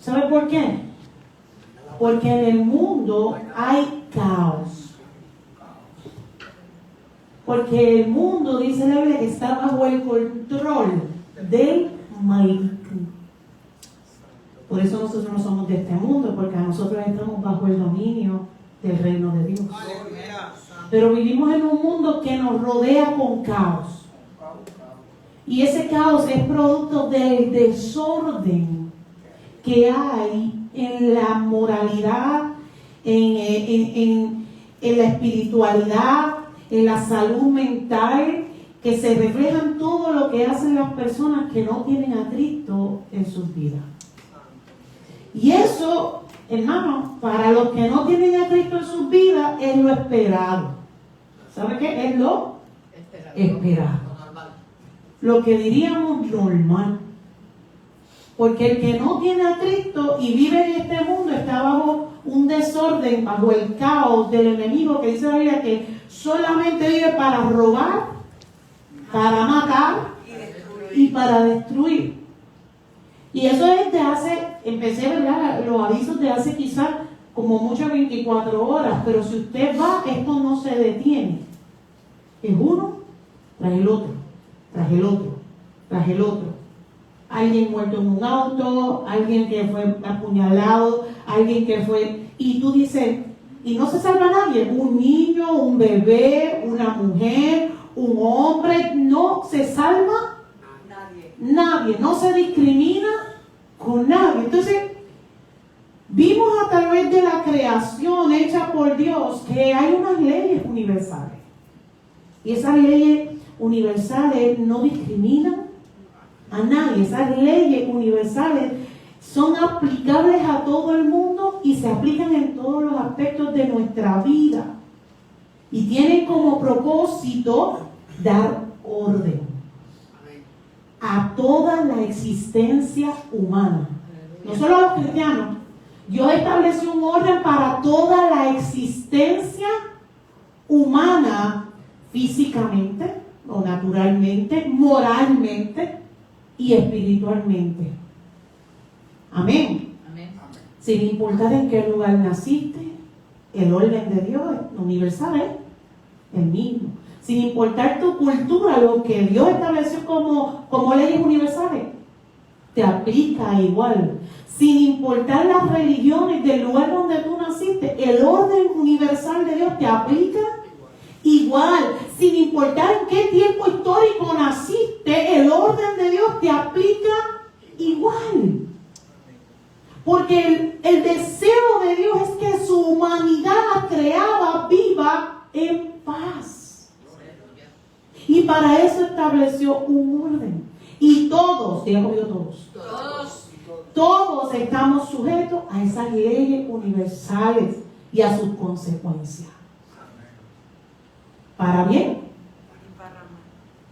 ¿Sabe por qué? Porque en el mundo hay caos. Porque el mundo, dice la Biblia, que está bajo el control del maligno. Por eso nosotros no somos de este mundo, porque a nosotros estamos bajo el dominio del reino de Dios. Pero vivimos en un mundo que nos rodea con caos. Y ese caos es producto del desorden que hay en la moralidad, en la espiritualidad, en la salud mental, que se refleja en todo lo que hacen las personas que no tienen a Cristo en sus vidas. Y eso, hermano, para los que no tienen a Cristo en sus vidas, es lo esperado. ¿Sabe qué? Es lo esperado. Lo que diríamos normal. Porque el que no tiene a Cristo y vive en este mundo está bajo un desorden, bajo el caos del enemigo, que dice la Biblia que solamente vive para robar, para matar y para destruir. Y eso es de hace, empecé a ver los avisos de hace quizás como mucho 24 horas, pero si usted va, esto no se detiene. Es uno tras el otro, tras el otro, tras el otro. Alguien muerto en un auto, alguien que fue apuñalado, alguien que fue... Y tú dices, y no se salva nadie, un niño, un bebé, una mujer, un hombre, no se salva nadie, no se discrimina con nadie. Entonces, vimos a través de la creación hecha por Dios que hay unas leyes universales. Y esas leyes universales no discriminan a nadie. Esas leyes universales son aplicables a todo el mundo y se aplican en todos los aspectos de nuestra vida. Y tienen como propósito dar orden a toda la existencia humana. No solo a los cristianos. Dios estableció un orden para toda la existencia humana, físicamente o naturalmente, moralmente y espiritualmente. Amén. Amén. Sin importar en qué lugar naciste, el orden de Dios universal es el mismo. Sin importar tu cultura, lo que Dios estableció como leyes universales, te aplica igual. Sin importar las religiones del lugar donde tú naciste, el orden universal de Dios te aplica igual. Sin importar en qué tiempo histórico naciste, el orden de Dios te aplica igual. Porque el deseo de Dios es que su humanidad creada viva en paz. Y para eso estableció un orden. Y todos, diga conmigo todos estamos sujetos a esas leyes universales y a sus consecuencias. ¿Para bien?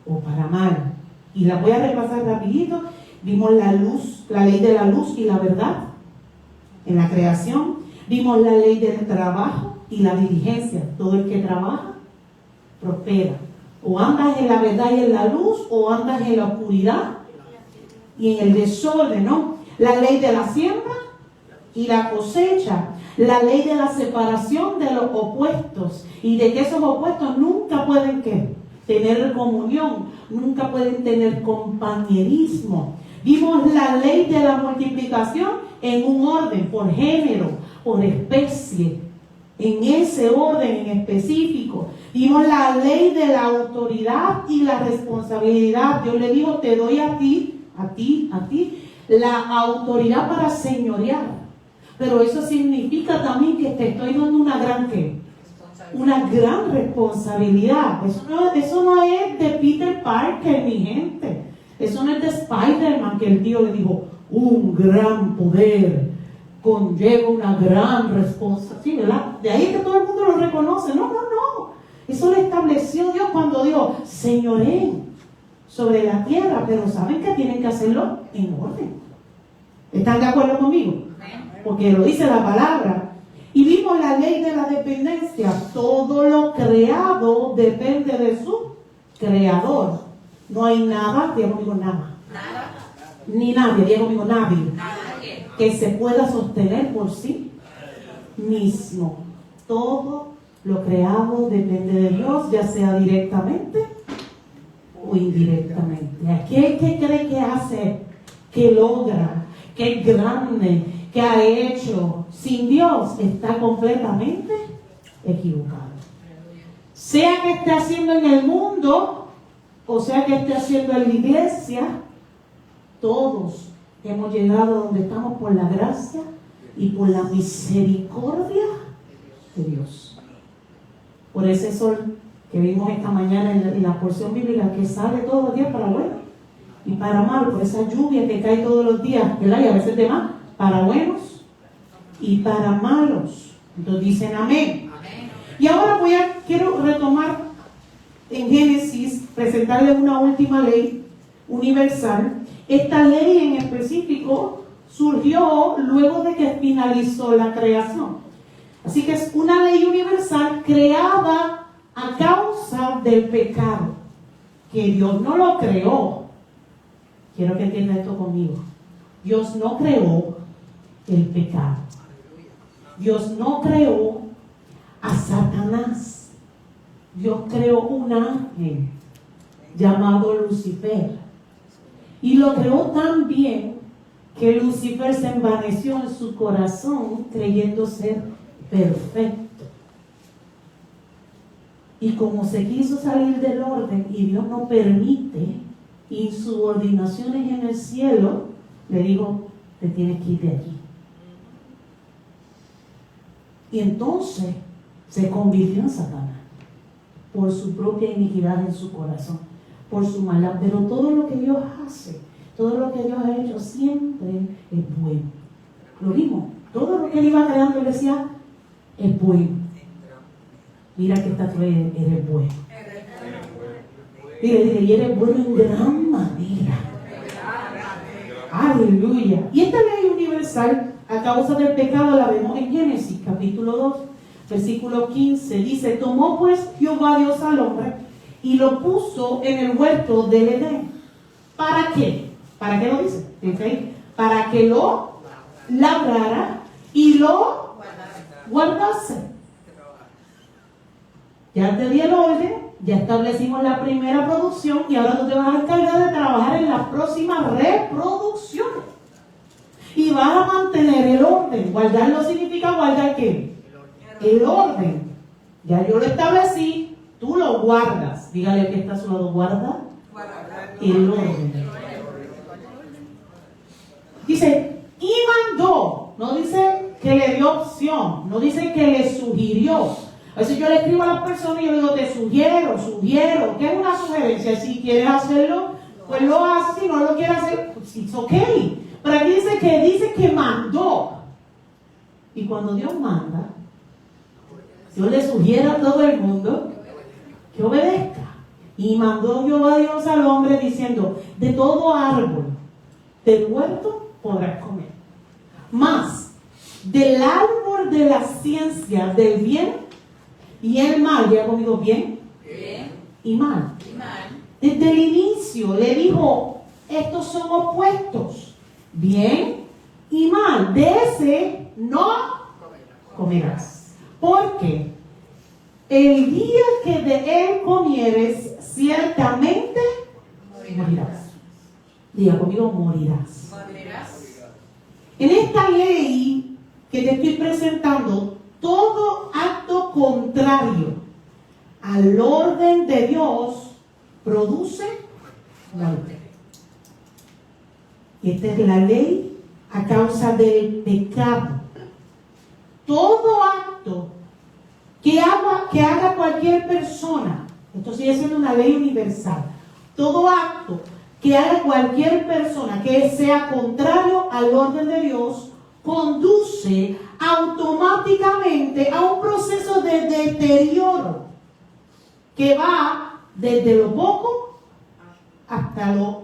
O para mal. Y la voy a repasar rapidito. Vimos la luz, la ley de la luz y la verdad en la creación. Vimos la ley del trabajo y la diligencia. Todo el que trabaja, prospera. O andas en la verdad y en la luz, o andas en la oscuridad y en el desorden, ¿no? La ley de la siembra y la cosecha. La ley de la separación de los opuestos. Y de que esos opuestos nunca pueden, ¿qué? Tener comunión. Nunca pueden tener compañerismo. Vimos la ley de la multiplicación en un orden, por género, por especie. En ese orden en específico. Vimos la ley de la autoridad y la responsabilidad. Dios le dijo, te doy a ti, la autoridad para señorear. Pero eso significa también que te estoy dando una gran ¿qué? Una gran responsabilidad. Eso no es de Peter Parker, mi gente. Eso no es de Spider-Man, que el tío le dijo, un gran poder conlleva una gran responsabilidad. Sí, ¿verdad? De ahí que todo el mundo lo reconoce. No. Eso lo estableció Dios cuando dijo, señoreen sobre la tierra, pero saben que tienen que hacerlo en orden. ¿Están de acuerdo conmigo? Porque lo dice la palabra. Y vimos la ley de la dependencia. Todo lo creado depende de su creador. No hay nada, diga conmigo nada. Ni nadie, diga conmigo nadie. que se pueda sostener por sí mismo. Todo lo creado depende de Dios, ya sea directamente o indirectamente. Aquel que cree que hace, que logra, que es grande, que ha hecho sin Dios, está completamente equivocado. Sea que esté haciendo en el mundo, o sea que esté haciendo en la iglesia, todos hemos llegado donde estamos por la gracia y por la misericordia de Dios. Por ese sol que vimos esta mañana en la porción bíblica, que sale todos los días para bueno y para malo, por esa lluvia que cae todos los días, ¿verdad? Y a veces de más, para buenos y para malos. Entonces dicen amén. Y ahora quiero retomar en Génesis, presentarles una última ley universal. Esta ley en específico surgió luego de que finalizó la creación. Así que es una ley universal creada a causa del pecado, que Dios no lo creó. Quiero que entiendan esto conmigo. Dios no creó el pecado. Dios no creó a Satanás. Dios creó un ángel llamado Lucifer. Y lo creó tan bien que Lucifer se envaneció en su corazón creyendo ser perfecto. Y como se quiso salir del orden y Dios no permite insubordinaciones en el cielo, le dijo, te tienes que ir de aquí. Y entonces se convirtió en Satanás por su propia iniquidad en su corazón, por su maldad. Pero todo lo que Dios hace, todo lo que Dios ha hecho siempre es bueno. Lo vimos. Todo lo que Él iba creando, Él decía, es bueno. Mira que esta tú eres bueno. Mira, y eres bueno en gran manera. Aleluya. Y esta ley universal, a causa del pecado, la vemos en Génesis, capítulo 2, versículo 15. Dice, tomó pues Jehová Dios al hombre y lo puso en el huerto del Edén. ¿Para qué? ¿Para qué lo dice? ¿Okay? Para que lo labrara y lo guardase. Ya te di el orden, ya establecimos la primera producción y ahora tú te vas a encargar de trabajar en las próximas reproducciones. Y vas a mantener el orden. Guardarlo significa guardar ¿qué? El orden. Ya yo lo establecí, tú lo guardas. Dígale que está a su lado, guarda el orden. Dice, y mandó. No dice que le dio opción, no dice que le sugirió. A veces yo le escribo a las personas y yo digo, te sugiero, que es una sugerencia. Si quieres hacerlo, pues lo haces. Si no lo quieres hacer, pues it's okay. Pero aquí dice que mandó. Y cuando Dios manda, Dios le sugiere a todo el mundo que obedezca. Y mandó Jehová Dios al hombre diciendo, de todo árbol del huerto podrás comer, mas del árbol de la ciencia del bien y el mal, ¿ya ha comido bien? Y mal. Desde el inicio le dijo, estos son opuestos, bien y mal, de ese no comerás, porque el día que de él comieres, ciertamente morirás. Diga conmigo, morirás. En esta ley que te estoy presentando, todo acto contrario al orden de Dios produce muerte. Y esta es la ley a causa del pecado. Todo acto que haga cualquier persona, esto sigue siendo una ley universal, todo acto que haga cualquier persona que sea contrario al orden de Dios, conduce automáticamente a un proceso de deterioro que va desde lo poco hasta lo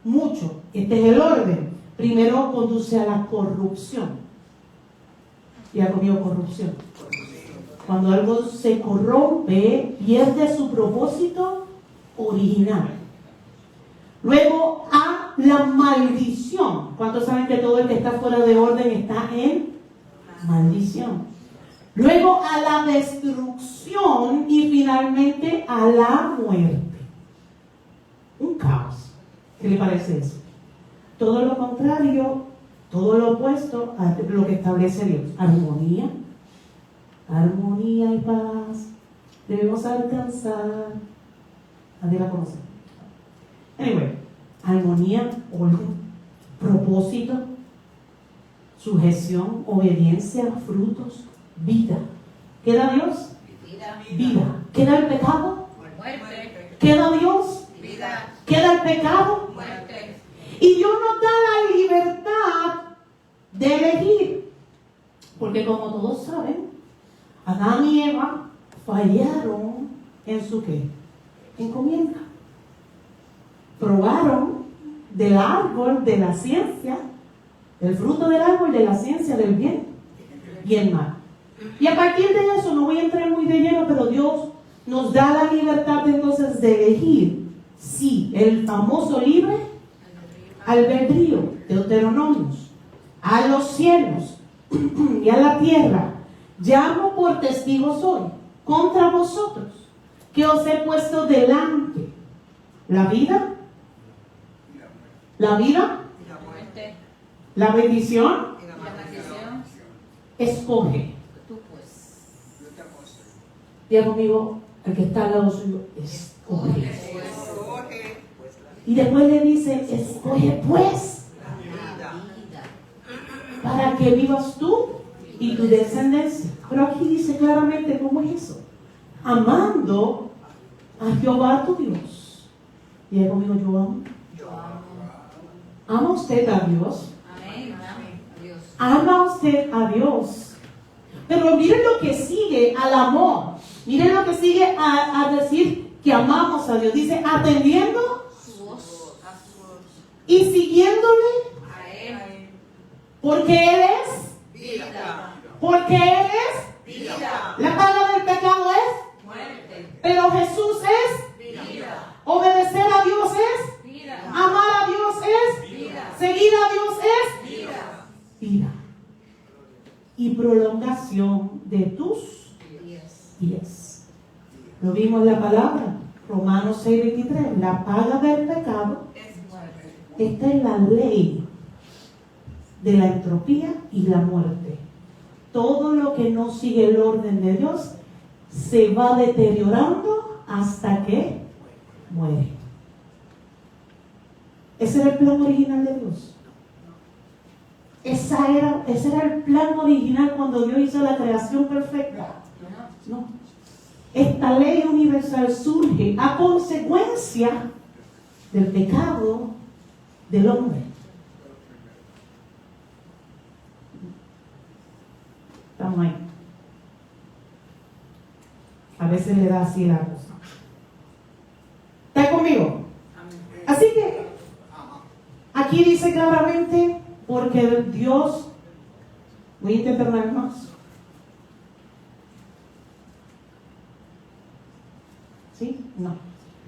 mucho. Este es el orden. Primero conduce a la corrupción. Ya comió corrupción. Cuando algo se corrompe, pierde su propósito original. Luego a la maldición. ¿Cuántos saben que todo el que está fuera de orden está en maldición? Luego a la destrucción y finalmente a la muerte. Un caos. ¿Qué le parece eso? Todo lo contrario, todo lo opuesto a lo que establece Dios. Armonía, armonía y paz. Debemos alcanzar. Nadie la conoce. Anyway, armonía, orden, propósito, sujeción, obediencia, frutos, vida. ¿Queda Dios? Vida. ¿Queda el pecado? Muerte. ¿Queda Dios? Vida. ¿Queda el pecado? Muerte. Y Dios nos da la libertad de elegir. Porque como todos saben, Adán y Eva fallaron en su ¿qué? Encomienda. Probaron del árbol de la ciencia, el fruto del árbol de la ciencia del bien y el mal. Y a partir de eso, no voy a entrar muy de lleno, pero Dios nos da la libertad entonces de elegir, sí, el famoso libre albedrío, Deuteronomios, a los cielos y a la tierra, llamo por testigos hoy contra vosotros, que os he puesto delante la vida, La muerte. la bendición, La maldición. escoge. Tú pues. Diga conmigo, el que está al lado suyo, escoge. Y después le dice, escoge pues, para que vivas tú y tu descendencia. Pero aquí dice claramente cómo es eso. Amando a Jehová tu Dios. Diga conmigo, yo amo. ¿Ama usted a Dios? Amén. Dios. ¿Ama usted a Dios? Pero miren lo que sigue al amor. Miren lo que sigue a decir que amamos a Dios. Dice, atendiendo Su voz. A su voz. y siguiéndole, A Él. porque Él es, Vida. porque Él es, Vida. la paga del pecado es, Muerte. pero Jesús es, Vida. obedecer a Dios es, Vida. amar a Dios es, Vida. seguir a Dios es, Vida. vida y prolongación de tus Días. días. Lo vimos en la palabra, Romanos 6:23, la paga del pecado. Es muerte. Esta es la ley de la entropía y la muerte. Todo lo que no sigue el orden de Dios se va deteriorando hasta que muere. Ese era el plan original de Dios. Ese era el plan original cuando Dios hizo la creación perfecta. No. Esta ley universal surge a consecuencia del pecado del hombre. Estamos ahí. A veces le da así la cosa. ¿Está conmigo? Amén. Así que aquí dice claramente, porque Dios, voy a intentar una vez más. ¿Sí? No.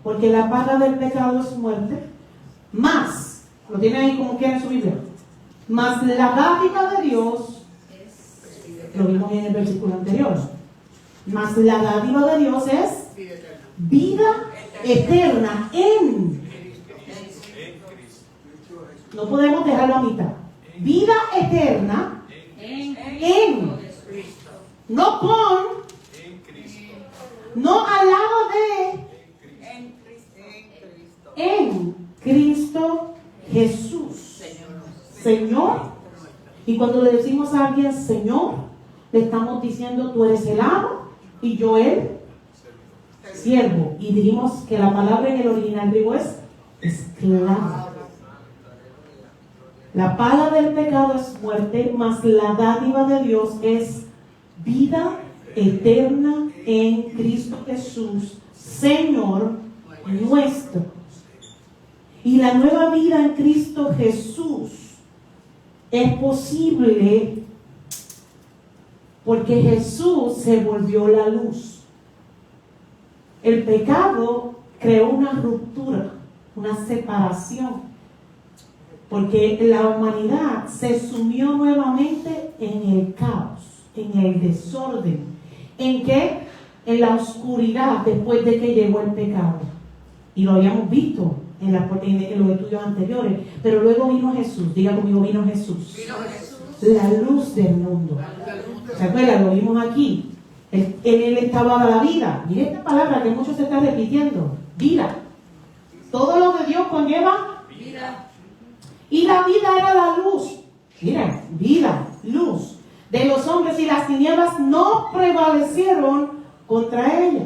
Porque la paga del pecado es muerte, más, lo tiene ahí como quiera en su Biblia, más la dádiva de Dios, lo vimos en el versículo anterior, más la dádiva de Dios es vida eterna en. No podemos dejarlo a mitad. Vida eterna en. No con. No al lado de. En Cristo Jesús. Señor. Y cuando le decimos a alguien Señor, le estamos diciendo tú eres el amo y yo el siervo. Y dijimos que la palabra en el original griego es esclavo. La paga del pecado es muerte, mas la dádiva de Dios es vida eterna en Cristo Jesús, Señor nuestro. Y la nueva vida en Cristo Jesús es posible porque Jesús se volvió la luz. El pecado creó una ruptura, una separación. Porque la humanidad se sumió nuevamente en el caos, en el desorden. ¿En qué? En la oscuridad después de que llegó el pecado. Y lo habíamos visto en los estudios anteriores. Pero luego vino Jesús. Diga conmigo, vino Jesús. Vino Jesús. La luz del mundo. ¿Se acuerdan? Lo vimos aquí. En él estaba la vida. Mire esta palabra que mucho se está repitiendo. Vida. Todo lo que Dios conlleva. Vida. Y la vida era la luz. Mira, vida, luz. De los hombres, y las tinieblas no prevalecieron contra ella.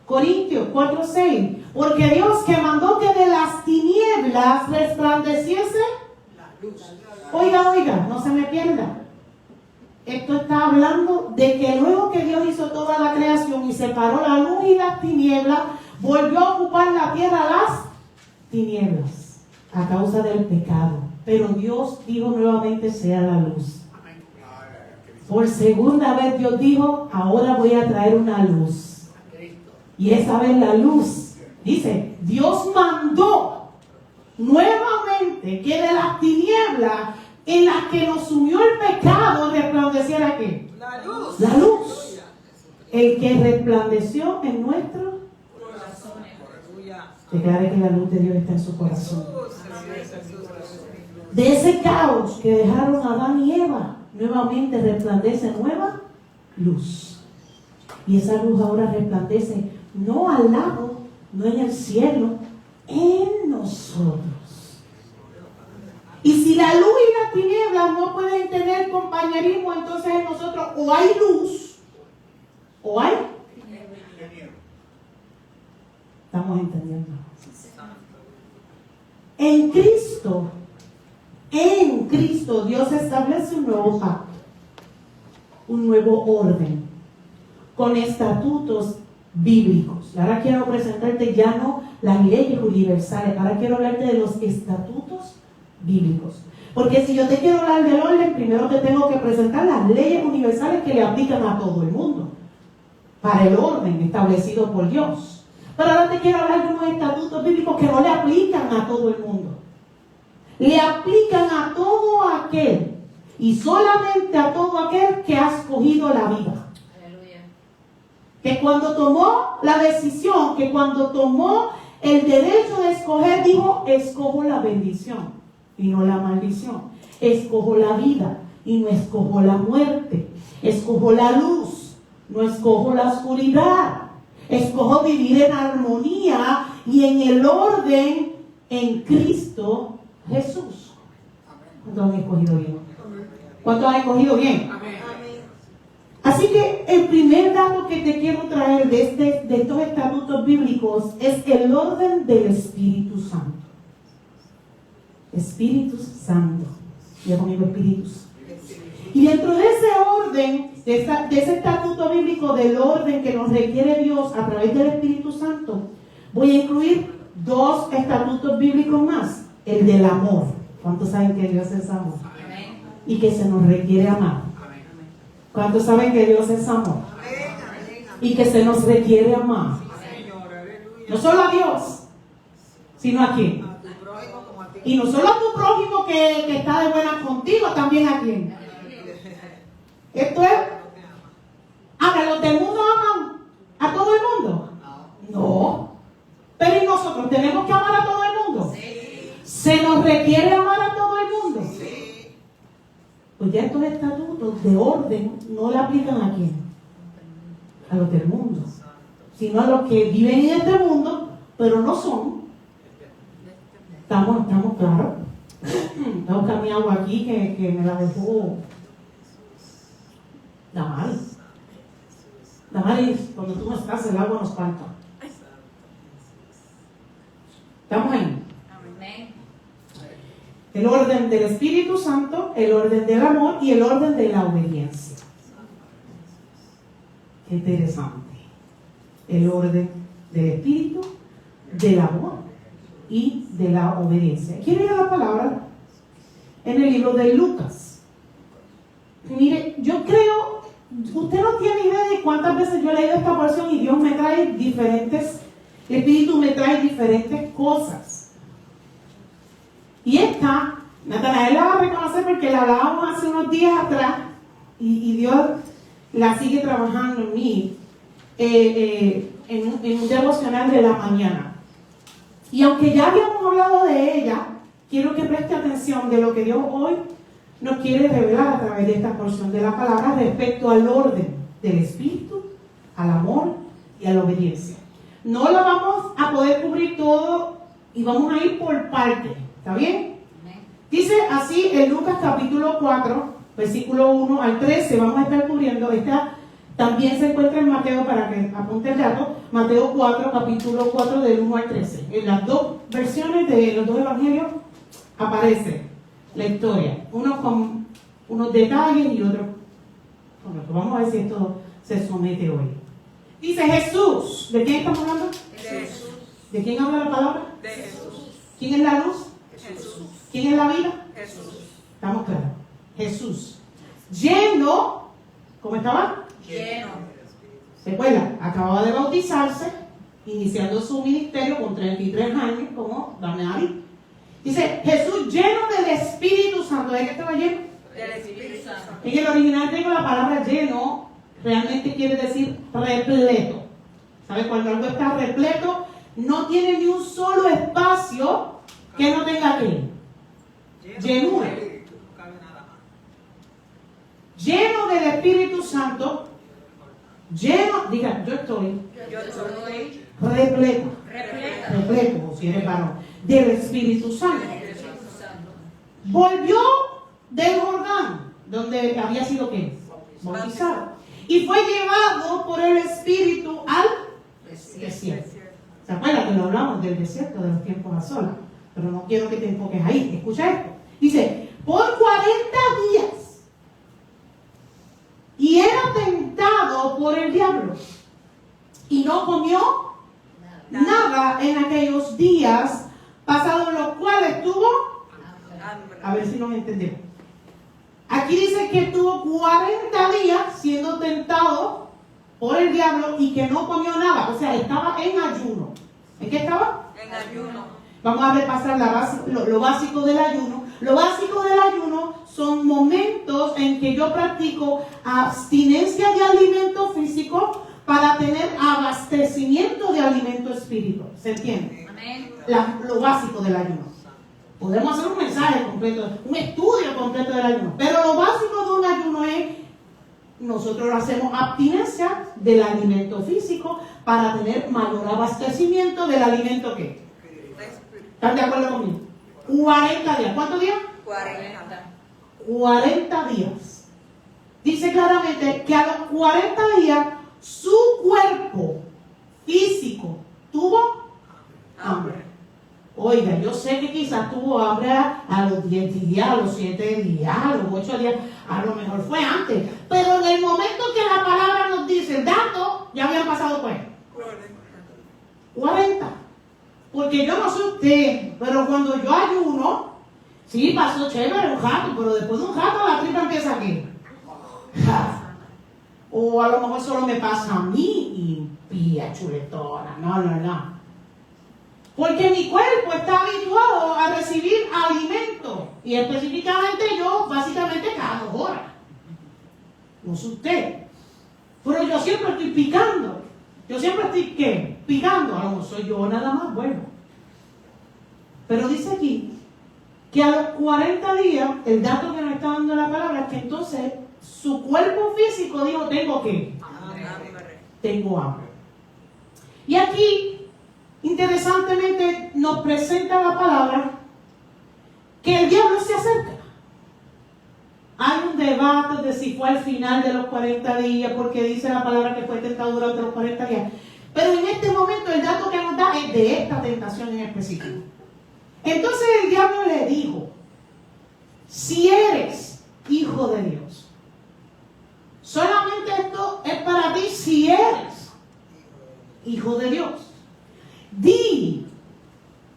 Corintios 4:6. Porque Dios, que mandó que de las tinieblas resplandeciese La luz. Oiga, no se me pierda. Esto está hablando de que luego que Dios hizo toda la creación y separó la luz y las tinieblas, volvió a ocupar la tierra las tinieblas a causa del pecado. Pero Dios dijo nuevamente: sea la luz. Por segunda vez Dios dijo: ahora voy a traer una luz. Y esa vez la luz, dice, Dios mandó nuevamente que de las tinieblas en las que nos sumió el pecado resplandeciera ¿qué? La luz. La luz. El que resplandeció en nuestro Corazones. declare que la luz de Dios está en su corazón. De ese caos que dejaron a Adán y Eva, nuevamente resplandece nueva luz. Y esa luz ahora resplandece no al lado, no en el cielo, en nosotros. Y si la luz y las tinieblas no pueden tener compañerismo, entonces en nosotros o hay luz o hay. Estamos entendiendo. En Cristo Dios establece un nuevo pacto, un nuevo orden, con estatutos bíblicos. Ahora quiero presentarte ya no las leyes universales, ahora quiero hablarte de los estatutos bíblicos. Porque si yo te quiero hablar del orden, primero te tengo que presentar las leyes universales que le aplican a todo el mundo, para el orden establecido por Dios. Pero ahora te quiero hablar de unos estatutos bíblicos que no le aplican a todo el mundo. Le aplican a todo aquel, y solamente a todo aquel que ha escogido la vida. Aleluya. Que cuando tomó la decisión, que cuando tomó el derecho de escoger, dijo: escojo la bendición y no la maldición. Escojo la vida y no escojo la muerte. Escojo la luz, no escojo la oscuridad. Escojo vivir en armonía y en el orden en Cristo Jesús. ¿Cuántos han escogido bien? ¿Cuántos han escogido bien? Así que el primer dato que te quiero traer de estos estatutos bíblicos es el orden del Espíritu Santo. Espíritu Santo. Ya conmigo, Espíritu. Y dentro de ese orden, de ese estatuto bíblico del orden que nos requiere Dios a través del Espíritu Santo, voy a incluir dos estatutos bíblicos más. El del amor. ¿Cuántos saben que Dios es amor? Amén. Y que se nos requiere amar. ¿Cuántos saben que Dios es amor? Y que se nos requiere amar. No solo a Dios, sino a quién. Y no solo a tu prójimo que está de buena contigo, también a quién. Esto es. Ahora, ¿los del mundo aman a todo el mundo? No. Pero ¿y nosotros tenemos que amar a todo el mundo? ¿Se nos requiere amar a todo el mundo? Pues ya estos estatutos de orden no le aplican a quién. A los del mundo. Sino a los que viven en este mundo, pero no son. Estamos claros. Voy a buscar mi agua aquí que me la dejó Damaris. Damaris, cuando tú no estás, el agua nos falta. ¿Estamos ahí? Amén. El orden del Espíritu Santo, el orden del amor y el orden de la obediencia. Qué interesante. El orden del Espíritu, del amor y de la obediencia. Quiero ir a la palabra en el libro de Lucas. Mire, yo creo, usted no tiene idea de cuántas veces yo he leído esta porción y Dios me trae diferentes, el Espíritu me trae diferentes cosas. Y esta Natanael la va a reconocer porque la hablábamos hace unos días atrás y Dios la sigue trabajando en mí en un devocional de la mañana. Y aunque ya habíamos hablado de ella, quiero que preste atención de lo que Dios hoy nos quiere revelar a través de esta porción de la palabra respecto al orden del Espíritu, al amor y a la obediencia. No lo vamos a poder cubrir todo y vamos a ir por partes, ¿está bien? Dice así en Lucas capítulo 4, versículo 1 al 13, vamos a estar cubriendo esta. También se encuentra en Mateo, para que apunte el dato, Mateo 4, capítulo 4, del 1 al 13. En las dos versiones de los dos evangelios aparece la historia, uno con unos detalles y otro con otro. Vamos a ver si esto se somete hoy. Dice Jesús. ¿De quién estamos hablando? Jesús. ¿De quién habla la palabra? De Jesús. ¿Quién es la luz? Jesús. ¿Quién es la vida? Jesús. ¿Estamos claros? Jesús. Lleno, ¿cómo estaba? Lleno. ¿Se acuerdan? Acababa de bautizarse, iniciando su ministerio con 33 años, como Daniel. Dice, Jesús lleno del Espíritu Santo. ¿De qué estaba lleno? Del Espíritu Santo. En el original tengo la palabra lleno, realmente quiere decir repleto. ¿Sabe? Cuando algo está repleto, no tiene ni un solo espacio que no tenga que llenura. Lleno del Espíritu Santo, lleno, diga, yo estoy Yo soy repleto, repleta repleto, si eres varón, del Espíritu Santo. del Espíritu Santo. Volvió del Jordán, donde había sido ¿qué? Bautizado. Y fue llevado por el Espíritu al desierto. ¿Se acuerdan que lo hablamos del desierto, de los tiempos a solas? Pero no quiero que te enfoques ahí. Escucha esto. Dice, por 40 días. Y era tentado por el diablo. Y no comió nada en aquellos días, pasados los cuales tuvo. A ver si nos entendemos. Aquí dice que estuvo 40 días siendo tentado por el diablo y que no comió nada. O sea, estaba en ayuno. ¿En qué estaba? En ayuno. Vamos a repasar lo básico del ayuno. Lo básico del ayuno son momentos en que yo practico abstinencia de alimento físico para tener abastecimiento de alimento espiritual. ¿Se entiende? Amén. Lo básico del ayuno. Podemos hacer un mensaje completo, un estudio completo del ayuno. Pero lo básico de un ayuno es, nosotros hacemos abstinencia del alimento físico para tener mayor abastecimiento del alimento ¿qué? ¿Están de acuerdo conmigo? 40 días. ¿Cuántos días? 40. 40 días. Dice claramente que a los 40 días su cuerpo físico tuvo hambre. Oiga, yo sé que quizás tuvo hambre a los 10 días, a los 7 días, a los 8 días, a lo mejor fue antes. Pero en el momento que la palabra nos dice el dato, ya habían pasado pues 40. Porque yo no sé usted, pero cuando yo ayuno, sí, pasó chévere un rato, pero después de un rato la tripa empieza aquí. O a lo mejor solo me pasa a mí y pía chuletona. No. Porque mi cuerpo está habituado a recibir alimento. Y específicamente yo, básicamente cada 2 horas. No sé usted. Pero yo siempre estoy picando. Yo siempre estoy, ¿qué? Picando. A lo mejor soy yo nada más, bueno. Pero dice aquí que a los 40 días, el dato que nos está dando la palabra es que entonces su cuerpo físico dijo, ¿tengo qué? Tengo hambre. Y aquí, interesantemente, nos presenta la palabra que el diablo se acerca. Hay un debate de si fue al final de los 40 días, porque dice la palabra que fue tentado durante los 40 días. Pero en este momento el dato que nos da es de esta tentación en específico. Entonces el diablo le dijo, si eres hijo de Dios, solamente esto es para ti si eres hijo de Dios. Di,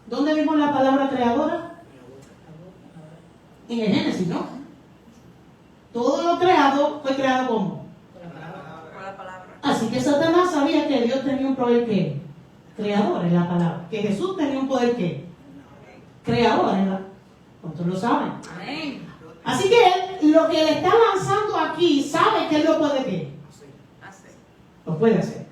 ¿dónde vimos la palabra creadora? En el Génesis, ¿no? Todo lo creado fue creado como. Con la palabra. Así que Satanás sabía que Dios tenía un poder ¿qué? Creador en la palabra. Que Jesús tenía un poder ¿qué? Creador en la. ¿Cuántos lo saben? Amén. Así que lo que le está lanzando aquí, sabe que él lo puede ¿qué? Hace. Lo puede hacer.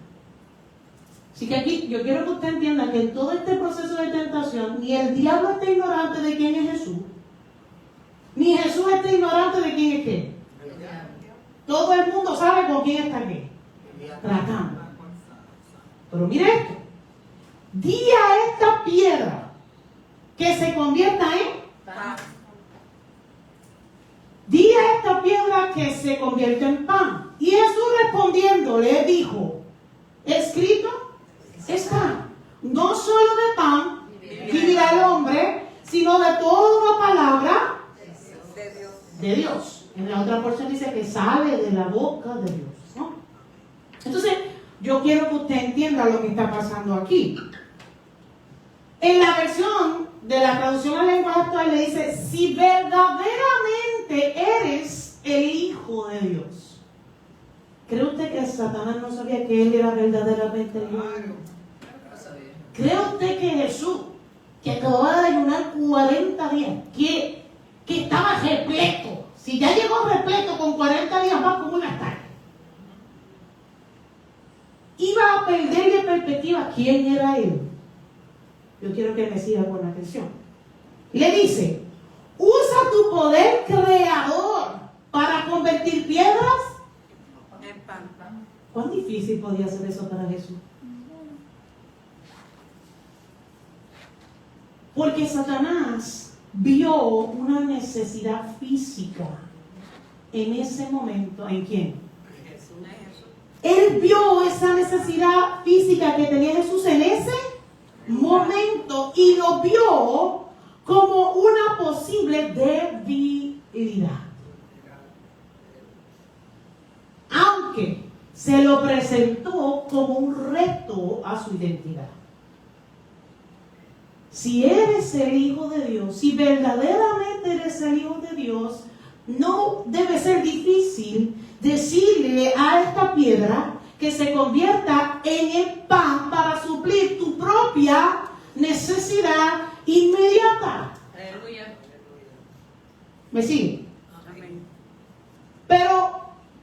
Así que aquí yo quiero que usted entienda que en todo este proceso de tentación, ni el diablo está ignorante de quién es Jesús, ni Jesús está ignorante de quién es qué. Todo el mundo sabe con quién está qué. Tratando. Pero mire esto. Di a esta piedra que se convierta en. Pan. Di a esta piedra que se convierta en pan. Y Jesús respondiendo le dijo, escrito está, no solo de pan vivirá el hombre, sino de toda palabra De Dios. de Dios. En la otra porción dice que sale de la boca de Dios, ¿no? Entonces, yo quiero que usted entienda lo que está pasando aquí. En la versión de la traducción al lenguaje actual le dice, si verdaderamente eres el Hijo de Dios. ¿Cree usted que Satanás no sabía que él era verdaderamente el Hijo de Dios? ¿Cree usted que Jesús, que acababa de ayunar 40 días, que estaba repleto, si ya llegó repleto con 40 días más, como una tarde, iba a perder de perspectiva quién era él? Yo quiero que me siga con atención. Le dice, usa tu poder creador para convertir piedras En pan. ¿Cuán difícil podía ser eso para Jesús? Porque Satanás vio una necesidad física en ese momento. ¿En quién? Jesús. Él vio esa necesidad física que tenía Jesús en ese momento y lo vio como una posible debilidad. Aunque se lo presentó como un reto a su identidad. Si eres el Hijo de Dios, si verdaderamente eres el Hijo de Dios, no debe ser difícil decirle a esta piedra que se convierta en el pan para suplir tu propia necesidad inmediata. Aleluya. ¿Me sigue? Amén. Pero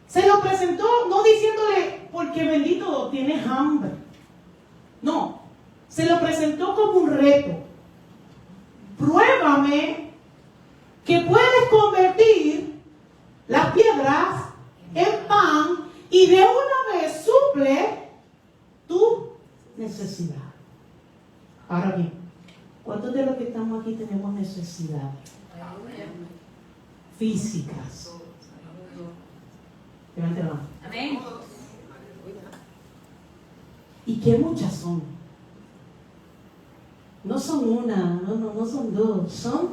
se lo presentó no diciéndole, porque bendito tienes hambre. No, se lo presentó como un reto. Pruébame que puedes convertir las piedras en pan y de una vez suple tu necesidad. Ahora bien, ¿cuántos de los que estamos aquí tenemos necesidades Aleluya. físicas? Levante la mano. Amén. ¿Y qué muchas son? No son una, no son dos, son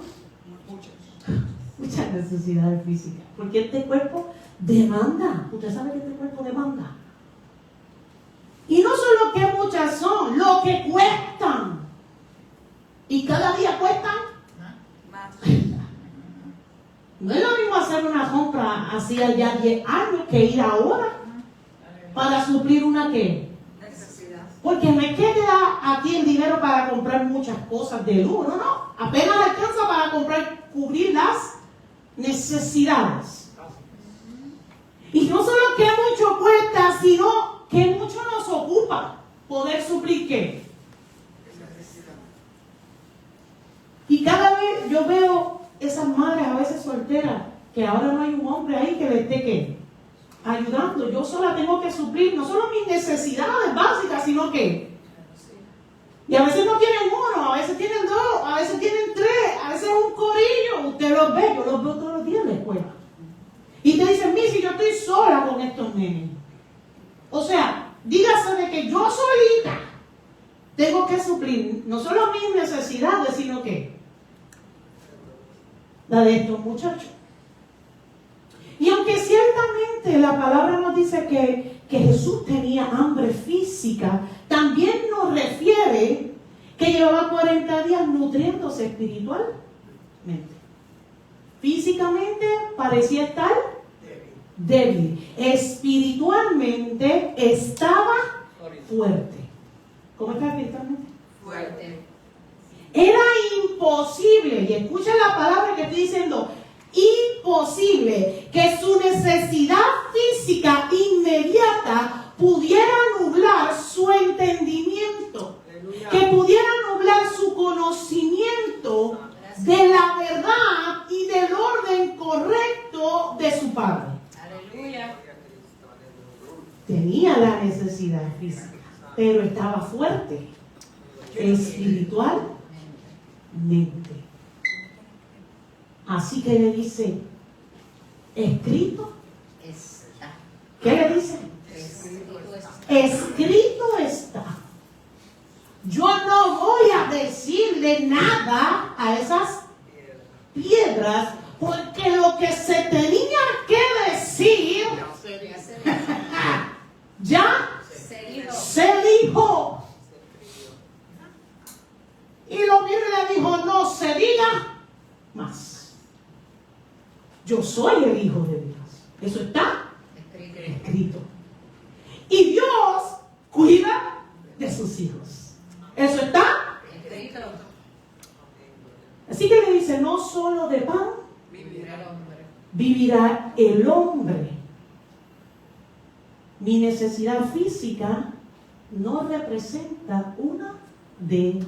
muchas necesidades físicas. Porque este cuerpo demanda. Usted sabe que este cuerpo demanda. Y no solo que muchas son, lo que cuestan. Y cada día cuestan. Más. No es lo mismo hacer una compra hacía ya 10 años que ir ahora para suplir una ¿qué? Necesidad. Porque no es que te da aquí el dinero para comprar muchas cosas de luz, no. Apenas alcanza para cubrir las necesidades. Y no solo que mucho cuesta, sino que mucho nos ocupa poder suplir ¿qué? Y cada vez yo veo esas madres a veces solteras, que ahora no hay un hombre ahí que le esté ¿qué? Ayudando. Yo sola tengo que suplir no solo mis necesidades básicas, sino que. Y a veces no tienen uno, a veces tienen dos, a veces tienen tres, a veces un corillo. Usted los ve, yo los veo todos los días en la escuela. Y te dicen, si yo estoy sola con estos nenes. O sea, dígase de que yo solita tengo que suplir no solo mis necesidades, sino que la de estos muchachos. Y aunque ciertamente la palabra nos dice que Jesús tenía hambre física, también nos refiere que llevaba 40 días nutriéndose espiritualmente. Físicamente parecía estar débil. Espiritualmente estaba fuerte. ¿Cómo está espiritualmente? Fuerte. Era imposible, y escucha la palabra que estoy diciendo, imposible que su necesidad física inmediata pudiera nublar su entendimiento, que pudiera nublar su conocimiento de la verdad y del orden correcto de su padre. Aleluya. Tenía la necesidad física, pero estaba fuerte espiritualmente. Así que le dice, escrito Está. ¿qué le dice? Escrito está. Yo no voy a decirle nada a esas piedras, porque lo que se tenía que decir ya se dijo. Y lo mismo le dijo, no se diga más. Yo soy el Hijo de Dios. Eso está escrito. Y Dios cuida de sus hijos. Eso está Escrito. Así que le dice, no solo de pan vivirá el hombre. Mi necesidad física no representa una debilidad.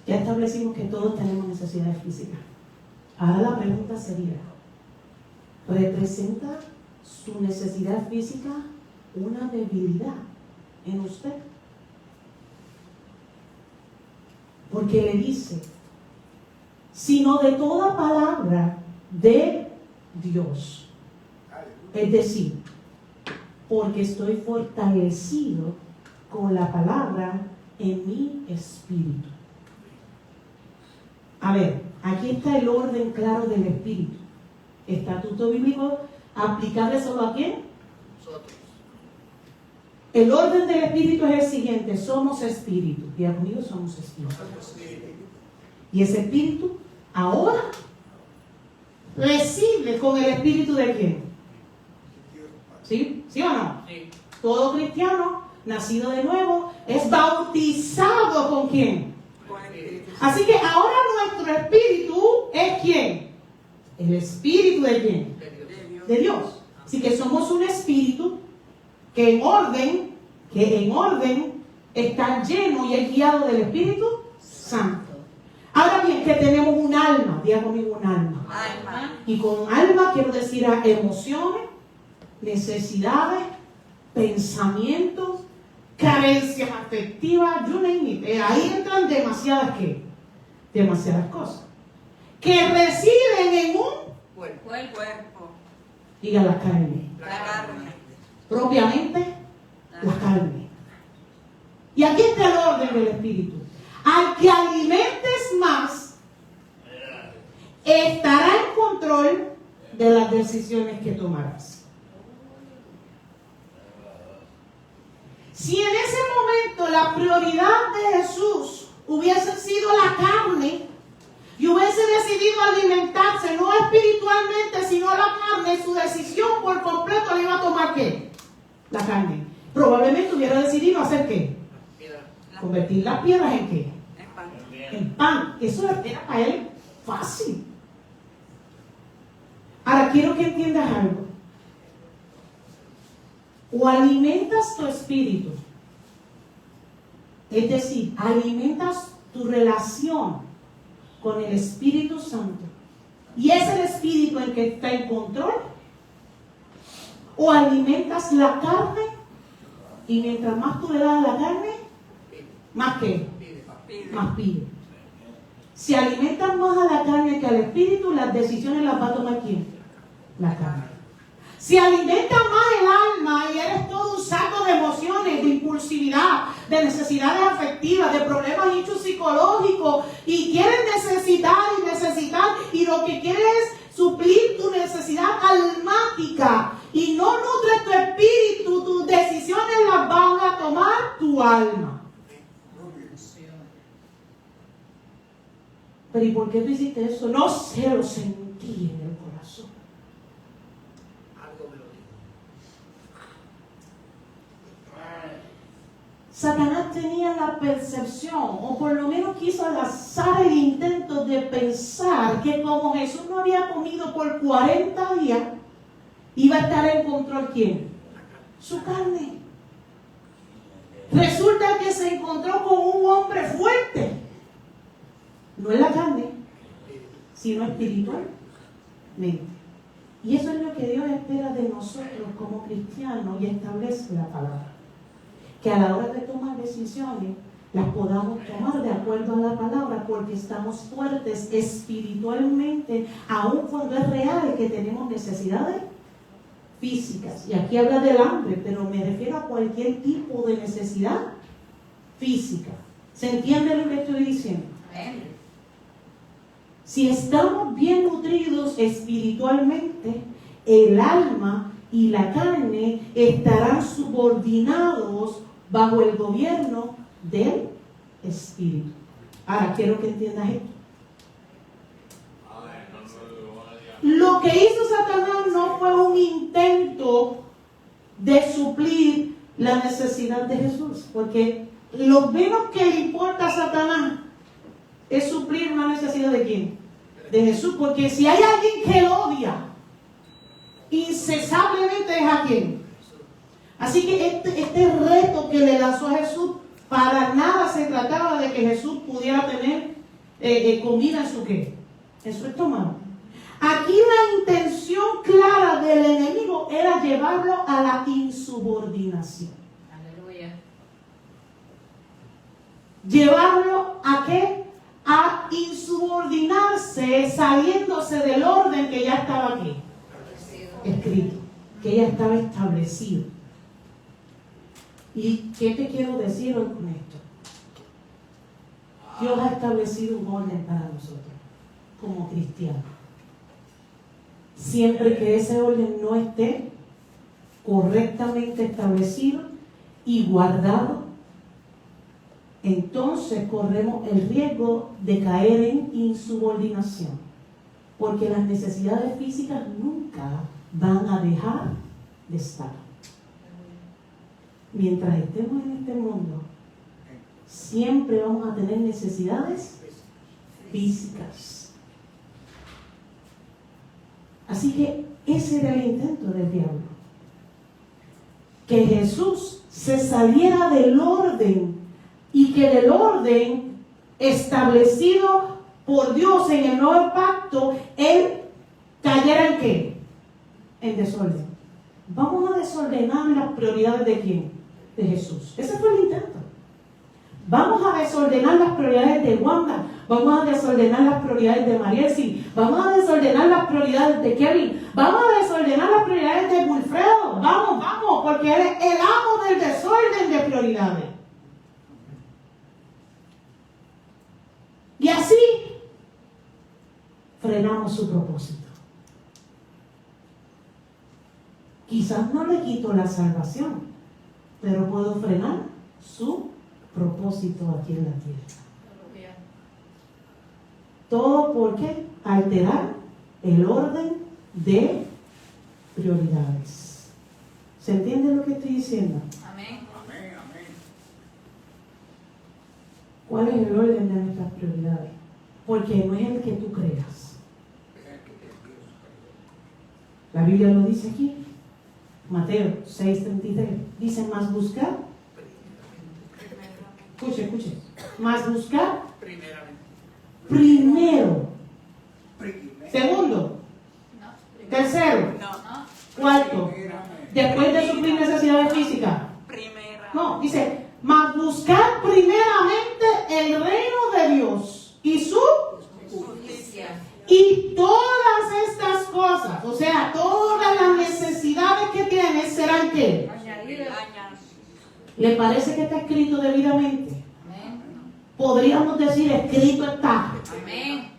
Ya establecimos que todos tenemos necesidades físicas. Ahora la pregunta sería, ¿representa su necesidad física una debilidad en usted? Porque le dice, sino de toda palabra de Dios. Es decir, porque estoy fortalecido con la palabra en mi espíritu. A ver, aquí está el orden claro del espíritu. Estatuto bíblico aplicable solo a quién? Nosotros. El orden del espíritu es el siguiente: somos espíritu. Diga conmigo, somos espíritu. Y ese espíritu ahora recibe con el espíritu de quién. ¿Sí? ¿Sí o no? Sí. Todo cristiano nacido de nuevo es bautizado ¿con quién? Así que ahora nuestro espíritu es ¿quién? El espíritu de quién? De Dios. Así que somos un espíritu que en orden está lleno y es guiado del Espíritu Santo. Ahora bien, que tenemos un alma. Diga conmigo, un alma. Alma. Y con alma quiero decir a emociones, necesidades, pensamientos, carencias afectivas, you name it. Ahí entran demasiadas cosas que residen en un Cuerpo. El cuerpo. diga la carne, La carne. propiamente la carne. Y aquí está el orden del espíritu. Al que alimentes más, estará en control de las decisiones que tomarás. Si en ese momento la prioridad de Jesús hubiese sido la carne y hubiese decidido alimentarse no espiritualmente sino la carne, su decisión por completo le iba a tomar ¿qué? La carne. Probablemente hubiera decidido hacer ¿qué? Convertir las piedras en ¿qué? En pan. Eso era para él fácil. Ahora quiero que entiendas algo. O alimentas tu espíritu, es decir, alimentas tu relación con el Espíritu Santo, y es el Espíritu el que está en control, o alimentas la carne, y mientras más tú le das a la carne, más ¿qué? Más pide. Si alimentas más a la carne que al Espíritu, las decisiones las va a tomar ¿quién? La carne. Si alimentas más el alma y eres todo un saco de emociones, de impulsividad, de necesidades afectivas, de problemas hechos psicológicos, y quieres necesitar, y lo que quieres es suplir tu necesidad almática, y no nutres tu espíritu, tus decisiones las van a tomar tu alma. Pero ¿y por qué tú hiciste eso? No sé, lo sentí en el corazón. Algo me lo dijo. Satanás te tenía la percepción, o por lo menos quiso alzar el intento de pensar que como Jesús no había comido por 40 días, iba a estar en control ¿quién? Su carne. Resulta que se encontró con un hombre fuerte, no en la carne, sino espiritualmente. Y eso es lo que Dios espera de nosotros como cristianos y establece la palabra. Que a la hora de tomar decisiones, las podamos tomar de acuerdo a la palabra, porque estamos fuertes espiritualmente, aun cuando es real que tenemos necesidades físicas. Y aquí habla del hambre, pero me refiero a cualquier tipo de necesidad física. ¿Se entiende lo que estoy diciendo? Amén. Si estamos bien nutridos espiritualmente, el alma y la carne estarán subordinados bajo el gobierno del Espíritu. Ahora quiero que entiendas esto. Lo que hizo Satanás no fue un intento de suplir la necesidad de Jesús, porque lo menos que le importa a Satanás es suplir una necesidad de quién, de Jesús, porque si hay alguien que lo odia incesablemente es a quién. Así que este reto que le lanzó a Jesús, para nada se trataba de que Jesús pudiera tener comida en su ¿qué? En su estómago. Aquí la intención clara del enemigo era llevarlo a la insubordinación. Aleluya. Llevarlo a ¿qué? A insubordinarse, saliéndose del orden que ya estaba aquí escrito, que ya estaba establecido. ¿Y qué te quiero decir hoy con esto? Dios ha establecido un orden para nosotros como cristianos. Siempre que ese orden no esté correctamente establecido y guardado, entonces corremos el riesgo de caer en insubordinación, porque las necesidades físicas nunca van a dejar de estar. Mientras estemos en este mundo, siempre vamos a tener necesidades físicas. Así que ese era el intento del diablo, que Jesús se saliera del orden, y que del orden establecido por Dios en el nuevo pacto, él cayera en ¿qué? En desorden. Vamos a desordenar las prioridades de ¿quién? De Jesús. Ese fue el intento. Vamos a desordenar las prioridades de Wanda. Vamos a desordenar las prioridades de Marielsi. Vamos a desordenar las prioridades de Kevin. Vamos a desordenar las prioridades de Wilfredo. Vamos, porque él es el amo del desorden de prioridades. Y así frenamos su propósito. Quizás no le quito la salvación, pero puedo frenar su propósito aquí en la tierra. Todo porque alterar el orden de prioridades. ¿Se entiende lo que estoy diciendo? Amén. ¿Cuál es el orden de nuestras prioridades? Porque no es el que tú creas. La Biblia lo dice aquí. Mateo 6:33. Dice, más buscar. Escuche. Más buscar. Primero. Segundo. Tercero. Cuarto. Después de suplir necesidades físicas. No, dice, mas buscar primeramente el reino de Dios y su Justicia. y todas estas cosas, o sea, todas las necesidades que tienes serán ¿qué? Añadido. ¿Le parece que está escrito debidamente? Amén. Podríamos decir escrito está. Amén.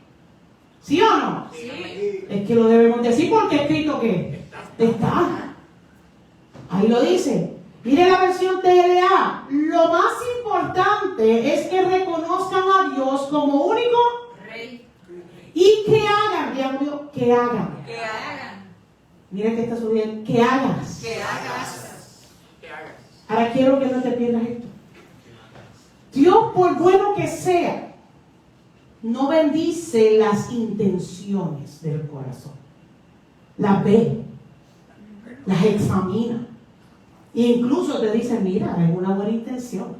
¿Sí o no? Sí. Es que lo debemos decir porque escrito ¿qué? Está. Ahí lo dice. Mire la versión TLA. Lo más importante es que reconozcan a Dios como único Rey. y que hagan, diablo, que hagan. Que hagan. Mire que está subiendo, que hagas. Que hagas. Ahora quiero que no te pierdas esto. Dios, por bueno que sea, no bendice las intenciones del corazón. Las ve, las examina. E incluso te dice, mira, es una buena intención.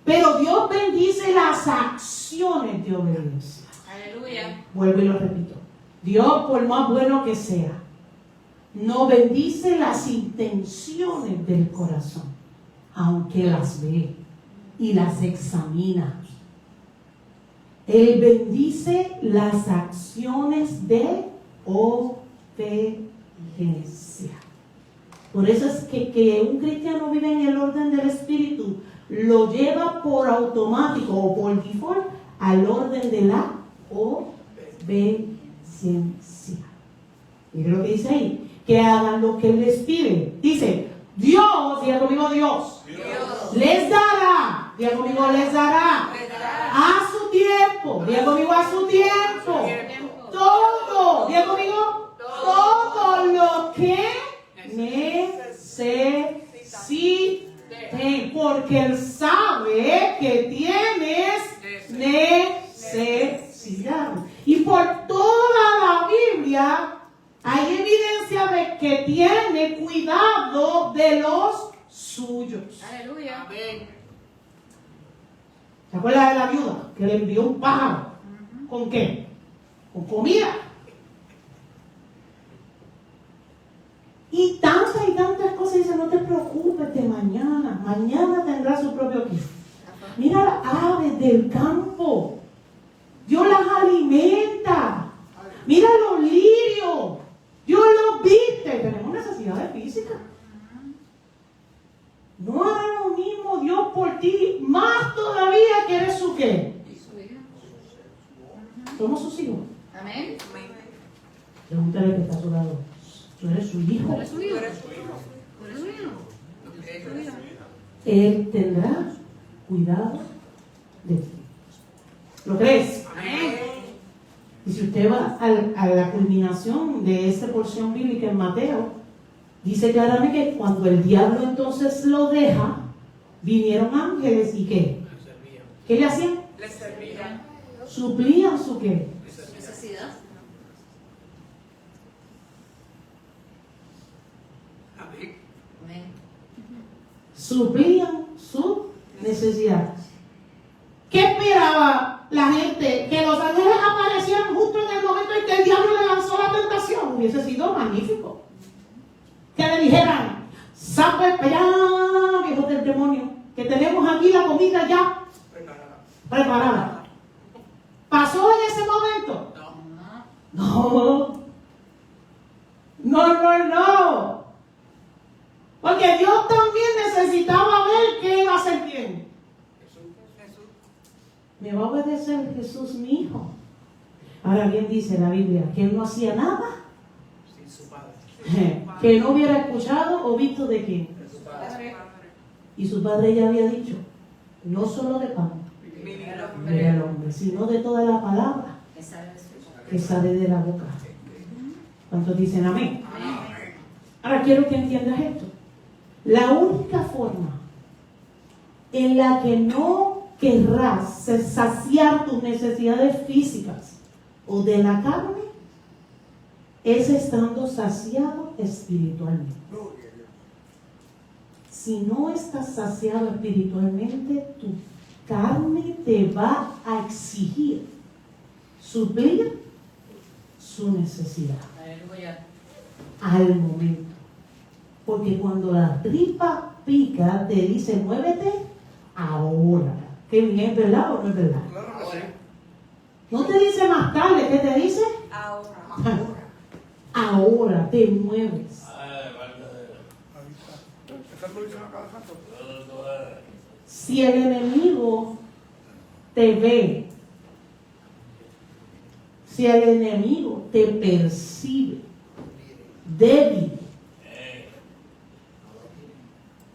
Pero Dios bendice las acciones de obediencia. Aleluya. Vuelvo y lo repito. Dios, por más bueno que sea, no bendice las intenciones del corazón, aunque las ve y las examina. Él bendice las acciones de obediencia. Por eso es que un cristiano vive en el orden del Espíritu, lo lleva por automático o por default al orden de la obediencia. Mire lo que dice ahí, que hagan lo que Él les pide. Dice, Dios, diga conmigo Dios, les dará, diga conmigo les dará, a su tiempo, diga conmigo a su tiempo, todo, diga conmigo, todo lo que necesiten, porque Él sabe que tienes necesidad. Y por toda la Biblia hay evidencia de que tiene cuidado de los suyos. Aleluya. ¿Se acuerda de la viuda que le envió un pájaro? ¿Con qué? Con comida. Y tantas cosas. Dice, no te preocupes de mañana. Mañana tendrá su propio equipo. Mira las aves del campo. Dios las alimenta. Mira los lirios. Dios los viste. Tenemos necesidades físicas. No hará lo mismo Dios por ti. Más todavía que eres su qué. Somos sus hijos. Amén. Pregúntale que está a su lado. Tú eres su hijo. Él tendrá cuidado de ti. ¿Lo crees? Amén. Y si usted va a la culminación de esta porción bíblica en Mateo, dice claramente que cuando el diablo entonces lo deja, vinieron ángeles y ¿qué? ¿Qué le hacían? Les servirán. Suplían su ¿qué? Necesidad. Amén. Suplían su necesidad. ¿Qué esperaba la gente? Que los ángeles aparecieran justo en el momento en que el diablo le lanzó la tentación. Hubiese sido magnífico. Que le dijeran, sabe para allá, hijos del demonio, que tenemos aquí la comida ya preparada. ¿Pasó en ese momento? No. No. Porque Dios también necesitaba ver qué iba a hacer quién. Me va a obedecer Jesús, mi hijo. Ahora bien dice la Biblia que él no hacía nada Sin su padre. que no hubiera escuchado o visto de quién. De su padre. Y su padre ya había dicho, no solo de pan vive el hombre, sino de toda la palabra que sale de la boca. ¿Cuántos dicen amén? Ahora quiero que entiendas esto. La única forma en la que no querrás saciar tus necesidades físicas o de la carne es estando saciado espiritualmente. Si no estás saciado espiritualmente, tu carne te va a exigir suplir su necesidad. Aleluya. Al momento. Porque cuando la tripa pica, te dice, muévete ahora. ¿Qué bien, es verdad o no es verdad? No te dice más tarde, ¿qué te dice? Ahora te mueves. Si el enemigo te ve, si el enemigo te percibe débil,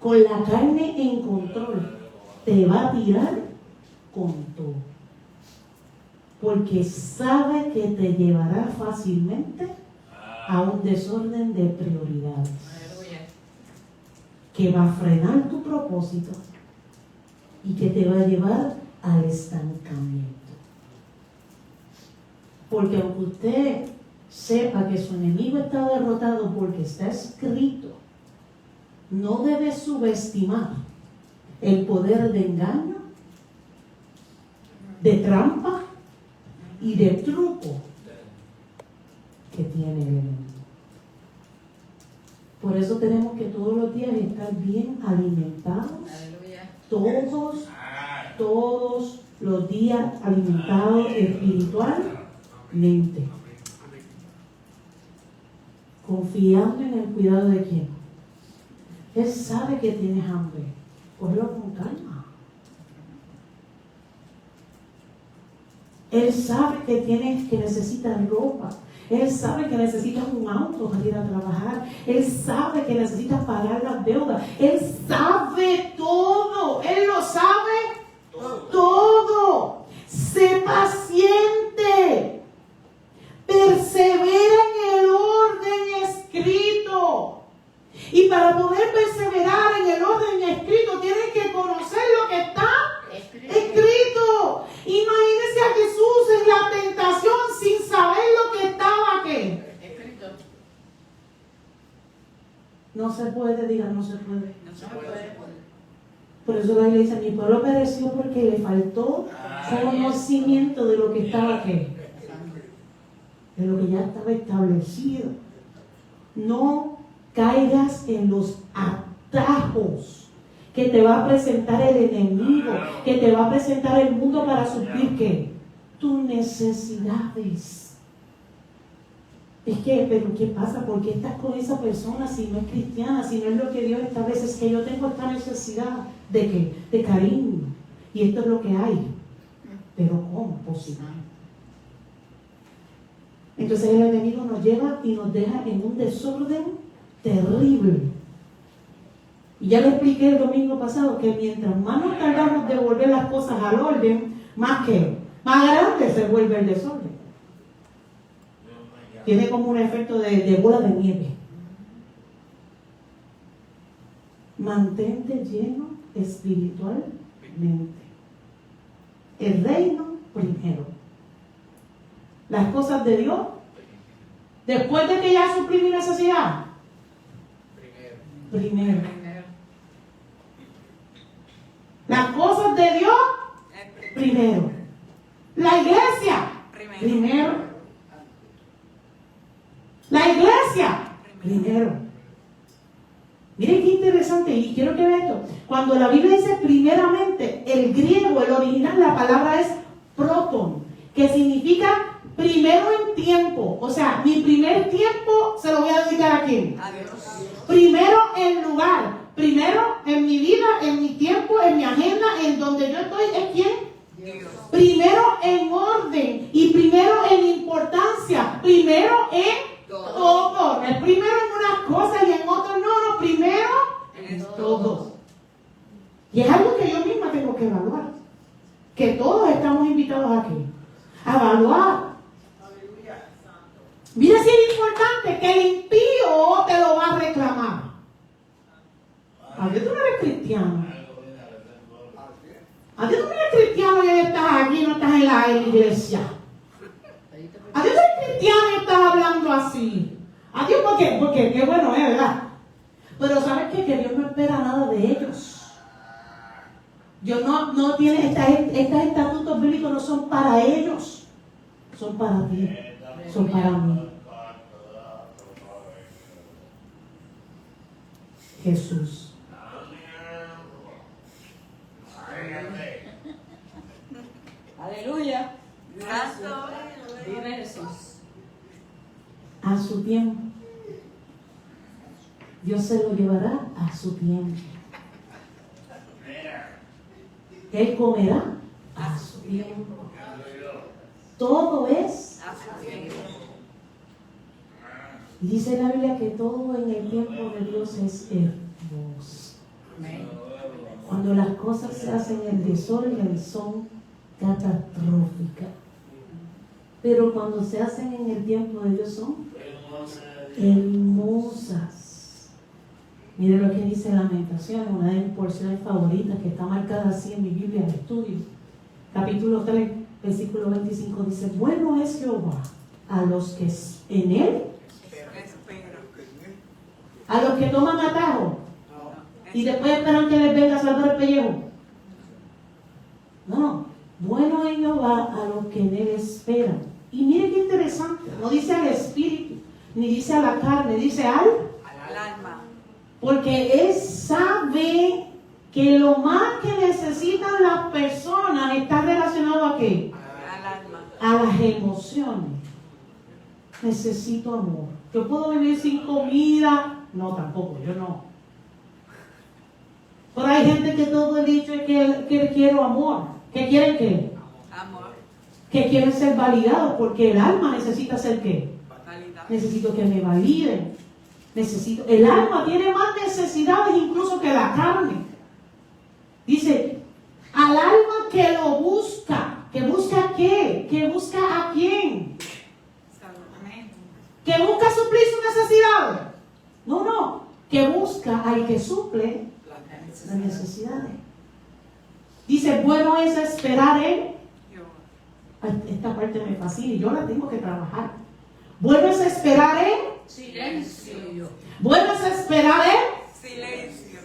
con la carne en control, te va a tirar con todo. Porque sabe que te llevará fácilmente a un desorden de prioridades. Aleluya. Que va a frenar tu propósito y que te va a llevar al estancamiento. Porque aunque usted sepa que su enemigo está derrotado porque está escrito, no debe subestimar el poder de engaño, de trampa y de truco que tiene el enemigo. Por eso tenemos que todos los días estar bien alimentados. Aleluya. Todos los días alimentados espiritualmente. Confiando en el cuidado de quién. Él sabe que tienes hambre. Cógelo con calma. Él sabe que necesitas ropa. Él sabe que necesitas un auto para ir a trabajar. Él sabe que necesitas pagar las deudas. Él sabe todo. Él lo sabe todo. Sé paciente. Persevera en el orden escrito. Y para poder perseverar en el orden escrito, tienes que conocer lo que está escrito. Imagínense a Jesús en la tentación sin saber lo que estaba Escrito. No se puede, diga, no se puede. No se puede. Por eso la iglesia dice, mi pueblo pereció porque le faltó conocimiento de lo que estaba de lo que ya estaba establecido. No caigas en los atajos que te va a presentar el enemigo, que te va a presentar el mundo para suplir ¿qué? Tus necesidades. Es que, pero ¿qué pasa? ¿Por qué estás con esa persona si no es cristiana, si no es lo que Dios establece? Es que yo tengo esta necesidad de ¿qué? De cariño. Y esto es lo que hay. Pero ¿cómo? Posible. Entonces el enemigo nos lleva y nos deja en un desorden terrible. Y ya le expliqué el domingo pasado que mientras más nos tardamos de volver las cosas al orden, más grande se vuelve el desorden. Tiene como un efecto de bola de nieve. Mantente lleno espiritualmente. El reino primero. Las cosas de Dios, después de que ya suplí mi necesidad, primero. Las cosas de Dios, primero. La iglesia, primero. La iglesia, primero. Miren qué interesante, y quiero que vean esto. Cuando la Biblia dice primeramente, el griego, el original, la palabra es proton, que significa primero en tiempo. O sea, mi primer tiempo se lo voy a dedicar a quién. A Dios. Primero en lugar, primero en mi vida, en mi tiempo, en mi agenda, en donde yo estoy, ¿es quién? Dios. Primero en orden y primero en importancia, primero en todo. El primero en unas cosas y en otras no, primero en todo. Y es algo que yo misma tengo que evaluar. Que todos estamos invitados aquí a evaluar. Mira si es importante que el impío te lo va a reclamar. ¿A qué tú no eres cristiano? ¿A qué tú no eres cristiano y estás aquí, no estás en la iglesia? ¿A qué tú eres cristiano y estás hablando así? ¿A Dios por qué? Porque qué bueno es, ¿verdad? Pero ¿sabes qué? Que Dios no espera nada de ellos. Dios no tiene, estos estatutos bíblicos no son para ellos. Son para ti. Son para mí. Jesús. Aleluya. Santo. Vive Jesús. A su tiempo. Dios se lo llevará a su tiempo. Él comerá a su tiempo. Todo es A su tiempo. y dice la Biblia que todo en el tiempo de Dios es hermoso. Amén. Cuando las cosas se hacen en desorden son catastróficas. Pero cuando se hacen en el tiempo de Dios son hermosas. Mire lo que dice Lamentaciones, una de mis porciones favoritas que está marcada así en mi Biblia de estudio. Capítulo 3, versículo 25 dice: bueno es Jehová a los que en él, a los que toman atajo y después esperan que les venga a salvar el pellejo. No, bueno es Jehová a los que en él esperan. Y mire qué interesante, no dice al espíritu, ni dice a la carne, dice al alma. Porque él sabe que lo más que necesitan las personas está relacionado a qué? Al alma. A las emociones. Necesito amor. Yo puedo vivir sin comida. No, tampoco, yo no. Pero hay gente que todo el dicho es que quiero amor. ¿Que quieren qué? Amor. Que quieren ser validados, porque el alma necesita ser qué? Validad. Necesito que me validen. El alma tiene más necesidades incluso que la carne. Dice, al alma que lo busca. ¿Que busca qué? ¿Que busca a quién? ¿Que busca suplir sus necesidades? No. Que busca al que suple las necesidades. Dice, bueno es esperar en... Esta parte me fascina y yo la tengo que trabajar. Bueno es esperar en... Silencio. Bueno es esperar en... Silencio.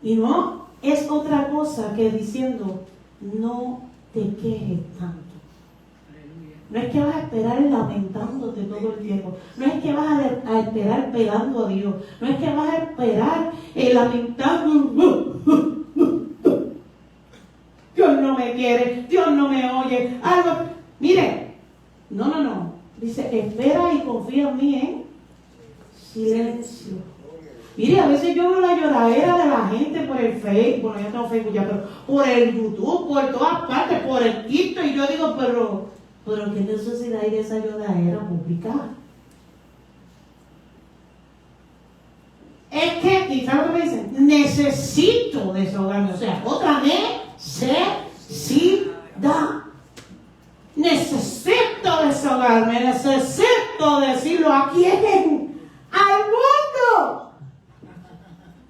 Y no es otra cosa que diciendo, no te quejes tanto. No es que vas a esperar lamentándote todo el tiempo. No es que vas a esperar pegando a Dios. No es que vas a esperar lamentando. Dios no me quiere, Dios no me oye. Algo. Mire, no. Dice, espera y confía en mí en silencio. Mire, a veces yo veo la lloradera de la gente por el Facebook. Bueno, yo tengo Facebook ya, pero por el YouTube, por todas partes, por el TikTok. Y yo digo, pero ¿qué necesidad hay de esa lloradera pública? Es que, y ¿sabes lo que me dicen? Necesito desahogarme. O sea, otra necesidad. Necesito desahogarme. Necesito decirlo. ¿A quién? ¡Al mundo!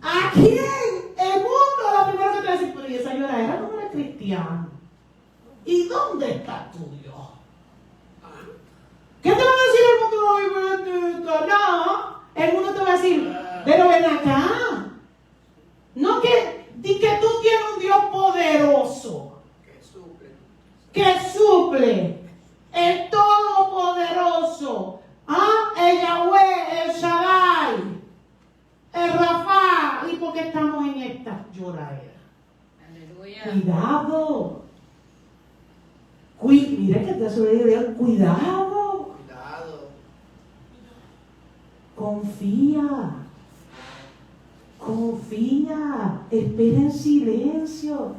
¿A quién? El mundo. Lo primero que te voy a decir, pero ¿y esa lloradera no era cristiana? ¿Y dónde está tu Dios? ¿Qué te va a decir el mundo? Ay, bendito. No, el mundo te va a decir, pero ven acá. No que tú tienes un Dios poderoso. Que suple. El Todopoderoso. El Yahweh, el Shaddai, el Rafa. ¿Y por qué estamos en esta lloradera? Aleluya. Cuidado. Mira que te suele decir, cuidado. Confía, espera en silencio.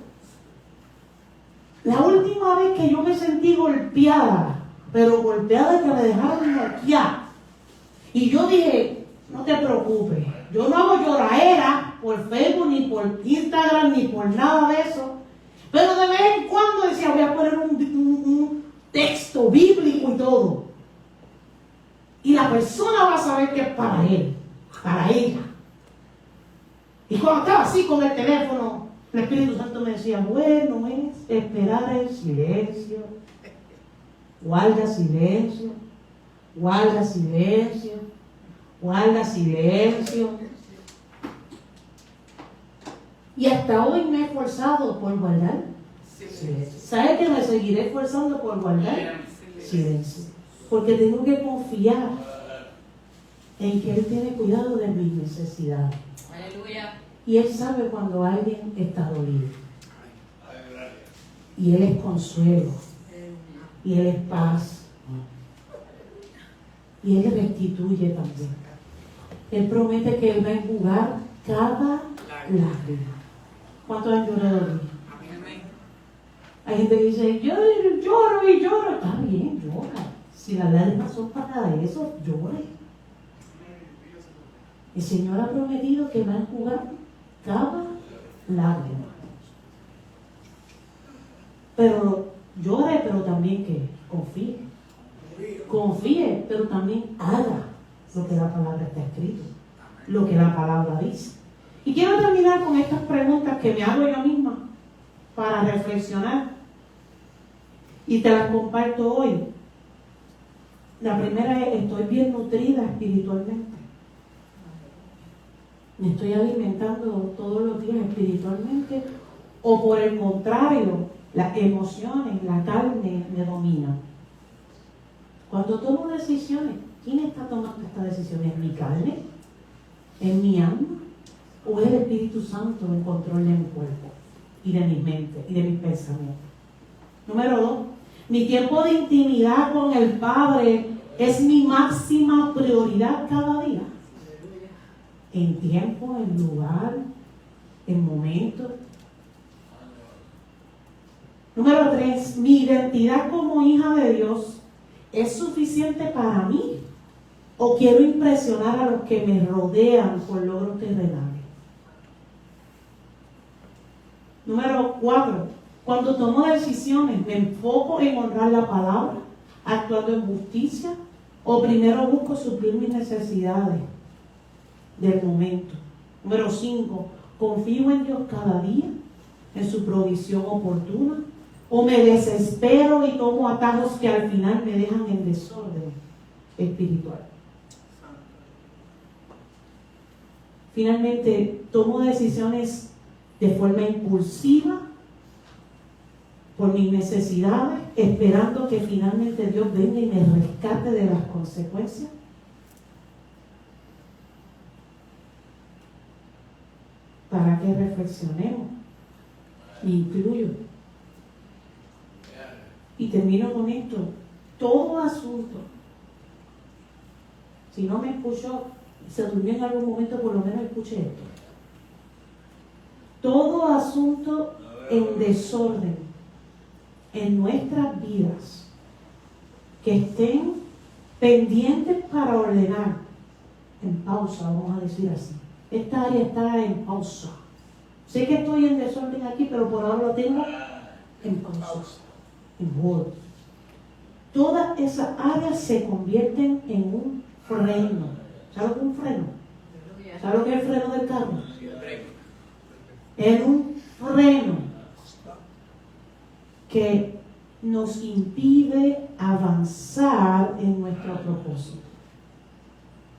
La última vez que yo me sentí golpeada, pero golpeada que me dejaron noquear, y yo dije, no te preocupes, yo no hago lloradera por Facebook, ni por Instagram, ni por nada de eso, pero de vez en cuando decía, voy a poner un texto bíblico y todo. Y la persona va a saber que es para él, para ella. Y cuando estaba así con el teléfono, el Espíritu Santo me decía, bueno es esperar en silencio. Guarda silencio. Guarda silencio. Guarda silencio. Y hasta hoy me he esforzado por guardar silencio. ¿Sabe que me seguiré esforzando por guardar silencio? Porque tengo que confiar en que Él tiene cuidado de mis necesidades. Aleluya. Y Él sabe cuando alguien está dolido. Y Él es consuelo. Y Él es paz. Y Él restituye también. Él promete que Él va a enjugar cada lágrima. ¿Cuántos han llorado hoy? Hay gente que dice, yo lloro y lloro. Está bien, llora. Si las lágrimas son para eso, llore. El Señor ha prometido que va a enjugar cada lágrima. Pero llore, pero también que confíe. Confíe, pero también haga lo que la palabra está escrito. lo que la palabra dice. Y quiero terminar con estas preguntas que me hago yo misma para reflexionar. Y te las comparto hoy. La primera es, ¿estoy bien nutrida espiritualmente? ¿Me estoy alimentando todos los días espiritualmente? ¿O por el contrario, las emociones, la carne me dominan? Cuando tomo decisiones, ¿quién está tomando estas decisiones? ¿Mi carne? ¿Es mi alma? ¿O es el Espíritu Santo en control de mi cuerpo y de mi mente y de mis pensamientos? Número 2, mi tiempo de intimidad con el Padre es mi máxima prioridad cada día. En tiempo, en lugar, en momento. Número 3, mi identidad como hija de Dios es suficiente para mí o quiero impresionar a los que me rodean por logros terrenales. Número 4, cuando tomo decisiones, ¿me enfoco en honrar la palabra, actuando en justicia, o primero busco suplir mis necesidades del momento? Número 5, ¿confío en Dios cada día, en su provisión oportuna, o me desespero y tomo atajos que al final me dejan en desorden espiritual? Finalmente, tomo decisiones de forma impulsiva por mis necesidades, esperando que finalmente Dios venga y me rescate de las consecuencias. Para que reflexionemos. Me incluyo. Y termino con esto. Todo asunto, si no me escuchó, se durmió en algún momento, por lo menos escuche esto. Todo asunto en desorden en nuestras vidas que estén pendientes para ordenar, en pausa, vamos a decir así. Esta área está en pausa. Sé que estoy en desorden aquí, pero por ahora lo tengo en pausa, en hold. Todas esas áreas se convierten en un freno. ¿Sabes lo que es un freno? ¿Sabes lo que es el freno del carro? Es un freno que nos impide avanzar en nuestro propósito.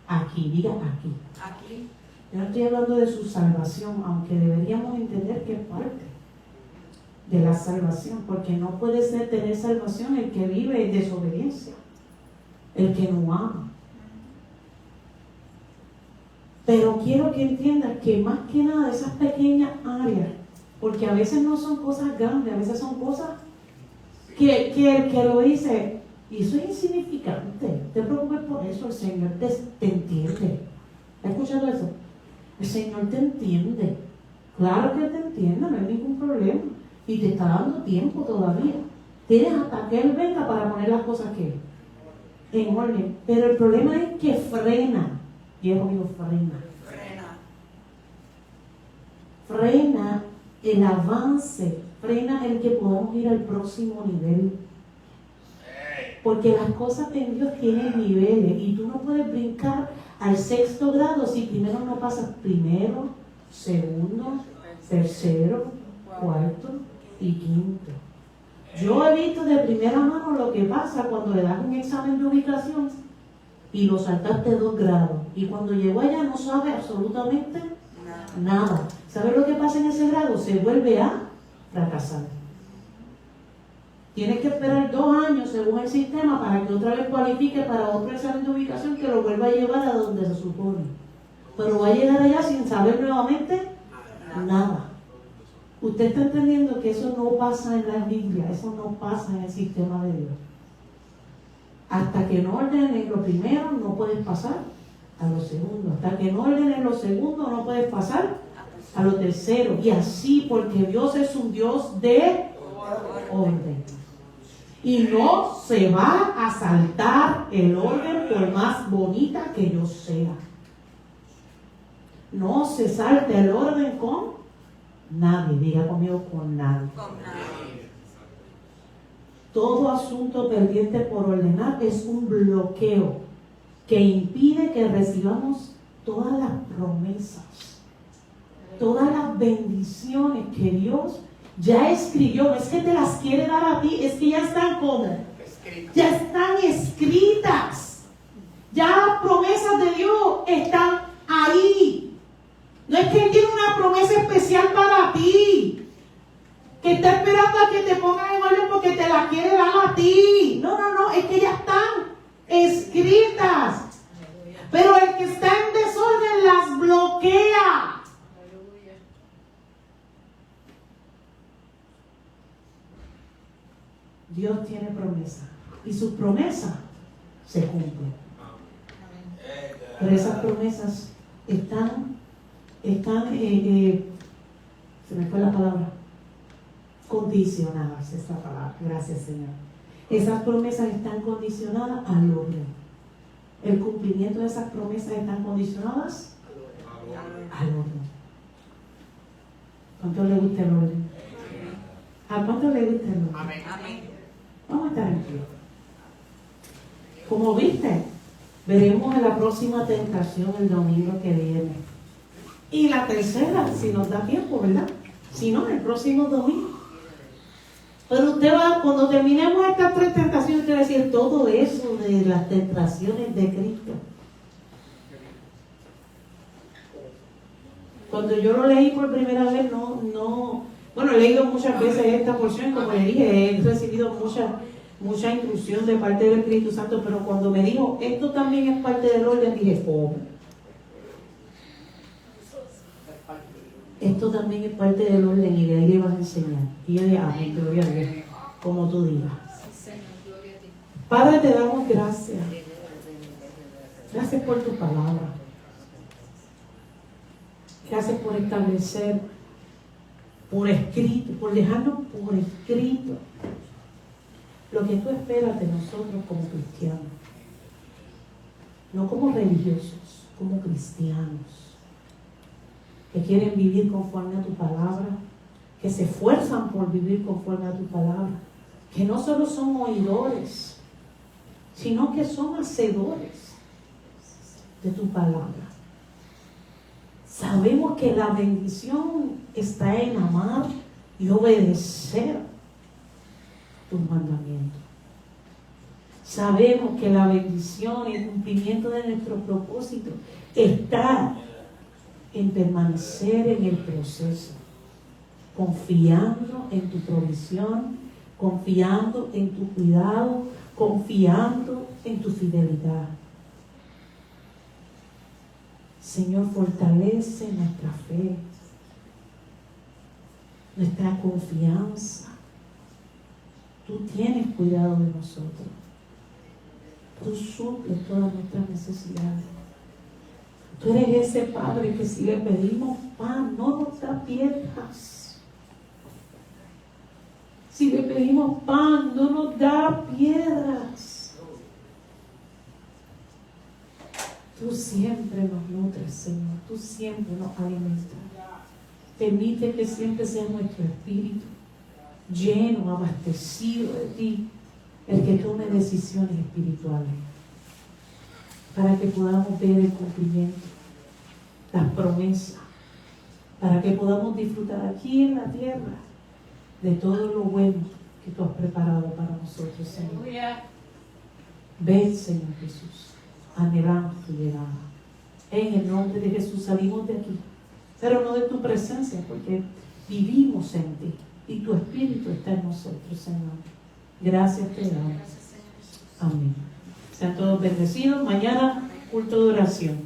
Aquí, diga aquí. Aquí. Yo no estoy hablando de su salvación, aunque deberíamos entender que es parte de la salvación, porque no puede ser tener salvación el que vive en desobediencia, el que no ama. Pero quiero que entiendas que más que nada esas pequeñas áreas, porque a veces no son cosas grandes, a veces son cosas que el que lo dice, y eso es insignificante, no te preocupes por eso, el Señor te entiende. ¿Has escuchado eso? El Señor te entiende. Claro que te entiende, no hay ningún problema. Y te está dando tiempo todavía. Tienes hasta que Él venga para poner las cosas que en orden. Pero el problema es que frena. Dios mío, frena el avance, frena el que podamos ir al próximo nivel. Porque las cosas en Dios tienen niveles y tú no puedes brincar al 6º grado si primero no pasas primero, segundo, tercero, cuarto y quinto. Yo he visto de primera mano lo que pasa cuando le das un examen de ubicación y lo saltaste 2 grados. Y cuando llegó allá no sabe absolutamente nada. ¿Sabes lo que pasa en ese grado? Se vuelve a fracasar. Tienes que esperar 2 años según el sistema para que otra vez cualifique para otro examen de ubicación que lo vuelva a llevar a donde se supone. Pero va a llegar allá sin saber nuevamente nada. Usted está entendiendo que eso no pasa en la Biblia, eso no pasa en el sistema de Dios. Hasta que no ordenes lo primero, no puedes pasar a lo segundo. Hasta que no ordenes lo segundo, no puedes pasar a lo tercero. Y así, porque Dios es un Dios de orden. Y no se va a saltar el orden por más bonita que yo sea. No se salta el orden con nadie. Diga conmigo, con nadie. Todo asunto pendiente por ordenar es un bloqueo que impide que recibamos todas las promesas, todas las bendiciones que Dios ya escribió. No es que te las quiere dar a ti, es que ya están como, ya están escritas. Ya las promesas de Dios están ahí. No es que Él tiene una promesa especial para ti, que está esperando a que te pongan en orden porque te la quiere dar a ti. No, es que ya están escritas. Pero el que está en desorden las bloquea. Aleluya. Dios tiene promesa y sus promesas se cumplen. Pero esas promesas están se me fue la palabra, condicionadas, esa palabra, gracias Señor. Esas promesas están condicionadas al orden. El cumplimiento de esas promesas están condicionadas al orden. ¿Cuánto le gusta el orden? ¿A cuánto le gusta el orden? Amén. Amén. Vamos a estar en pie. Como viste, veremos en la próxima tentación el domingo que viene. Y la tercera, si nos da tiempo, ¿verdad? Si no, el próximo domingo. Pero usted va, cuando terminemos estas 3 tentaciones, usted va a decir todo eso de las tentaciones de Cristo. Cuando yo lo leí por primera vez, bueno, he leído muchas veces esta porción, como le dije, he recibido mucha instrucción de parte del Espíritu Santo, pero cuando me dijo, esto también es parte del orden, dije, ¿cómo? Esto también es parte del orden y de ahí le vas a enseñar. Y yo dije, amén, gloria a Dios, como tú digas. Sí, Señor, gloria a ti. Padre, te damos gracias. Gracias por tu palabra. Gracias por establecer por escrito, por dejarnos por escrito lo que tú esperas de nosotros como cristianos. No como religiosos, como cristianos que quieren vivir conforme a tu palabra, que se esfuerzan por vivir conforme a tu palabra, que no solo son oidores, sino que son hacedores de tu palabra. Sabemos que la bendición está en amar y obedecer tus mandamientos. Sabemos que la bendición y el cumplimiento de nuestro propósito está en permanecer en el proceso, confiando en tu provisión, confiando en tu cuidado, confiando en tu fidelidad. Señor, fortalece nuestra fe, nuestra confianza. Tú tienes cuidado de nosotros. Tú suples todas nuestras necesidades. Tú eres ese Padre que si le pedimos pan, no nos da piedras. Si le pedimos pan, no nos da piedras. Tú siempre nos nutres, Señor. Tú siempre nos alimentas. Permite que siempre sea nuestro espíritu lleno, abastecido de ti, el que tome decisiones espirituales, para que podamos ver el cumplimiento, las promesas, para que podamos disfrutar aquí en la tierra de todo lo bueno que tú has preparado para nosotros, Señor. Aleluya. Ven, Señor Jesús, anhelamos tu llegada. En el nombre de Jesús salimos de aquí, pero no de tu presencia, porque vivimos en ti y tu Espíritu está en nosotros, Señor. Gracias te damos. Gracias, Señor Jesús. Amén. Sean todos bendecidos. Mañana, culto de oración.